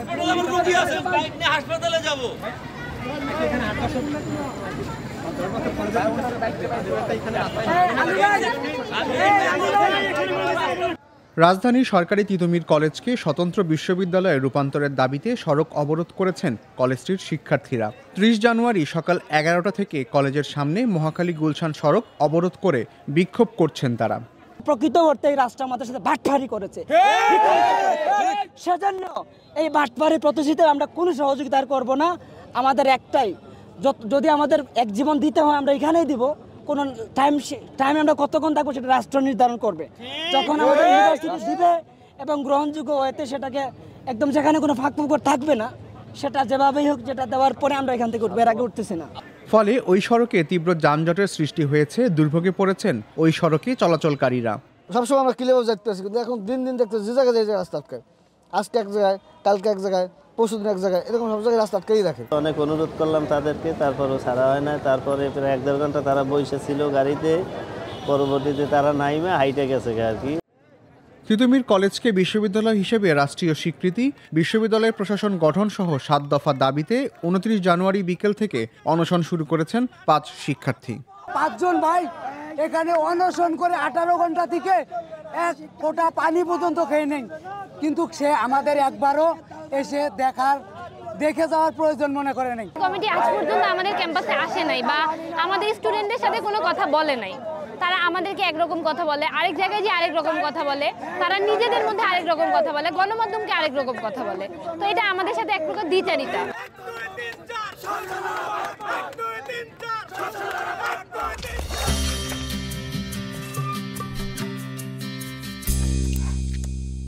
হাসপাতালে আমার রোগী আছে, বাইক নিয়ে হাসপাতালে যাব। রাজধানীর সরকারি তিতুমীর কলেজকে স্বতন্ত্র বিশ্ববিদ্যালয়ে রূপান্তরের দাবিতে সড়ক অবরোধ করেছেন কলেজটির শিক্ষার্থীরা। ৩০ জানুয়ারি সকাল ১১টা থেকে কলেজের সামনে মহাখালী গুলশান সড়ক অবরোধ করে বিক্ষোভ করছেন তারা। প্রকৃত অর্থে এই রাষ্ট্র আমাদের সাথে বাটপারি করেছে, সেজন্য এই বাটপারি প্রতিষ্ঠিতে আমরা কোনো সহযোগিতা করব না। আমাদের একটাই, যদি আমাদের এক জীবন দিতে হয় আমরা এখানেই দিব। কোনো টাইম আমরা কতক্ষণ থাকবো সেটা রাষ্ট্র নির্ধারণ করবে। যখন আমাদের ইউনিভার্সিটি দিবে এবং গ্রহণযোগ্য হয়েছে সেটাকে একদম যেখানে কোনো ফাঁকফোকর থাকবে না, সেটা যেভাবেই হোক, যেটা দেওয়ার পরে আমরা এখান থেকে উঠবো, এর আগে উঠতেছি না। ফলে ওই সড়কে তীব্র যানজটের সৃষ্টি হয়েছে, দুর্ভোগে পড়েছেন ওই সড়কে চলাচলকারীরা। সবসময় আমরা ক্লিয়ার দেখতেছি, কিন্তু এখন দিন দিন দেখতেছি যে জায়গায় রাস্তা আটকায়, আজকে এক জায়গায়, কালকে এক জায়গায়, পরশুদিন এক জায়গায়, এরকম সব জায়গায় রাস্তা আটকেই রাখে। অনেক অনুরোধ করলাম তাদেরকে, তারপরেও ছাড়া হয় না। তারপরে প্রায় ১-১.৫ ঘন্টা তারা বসে ছিল গাড়িতে, পরবর্তীতে তারা নাইমে হাইটে গেছে আর কি। তিতুমীর কলেজকে বিশ্ববিদ্যালয় হিসেবে রাষ্ট্রীয় স্বীকৃতি, বিশ্ববিদ্যালয়ের প্রশাসন গঠন সহ ৭ দফা দাবিতে ২৯ জানুয়ারি বিকেল থেকে অনশন শুরু করেছেন ৫ শিক্ষার্থী। ৫ জন ভাই এখানে অনশন করে ১৮ ঘন্টা থেকে এক ফোঁটা পানি পর্যন্ত খেয়ে নেই, কিন্তু সে আমাদের একবারও এসে দেখে যাওয়ার প্রয়োজন মনে করে নাই। কমিটি আজ পর্যন্ত আমাদের ক্যাম্পাসে আসে নাই বা আমাদের স্টুডেন্টদের সাথে কোনো কথা বলে নাই। তারা আমাদেরকে একরকম কথা বলে, আরেক জায়গায় যে আরেক রকম কথা বলে, তারা নিজেদের মধ্যে আরেক রকম কথা বলে, গণমাধ্যমকে আরেক রকম কথা বলে। তো এটা আমাদের সাথে এক প্রকার দ্বিচারিতা।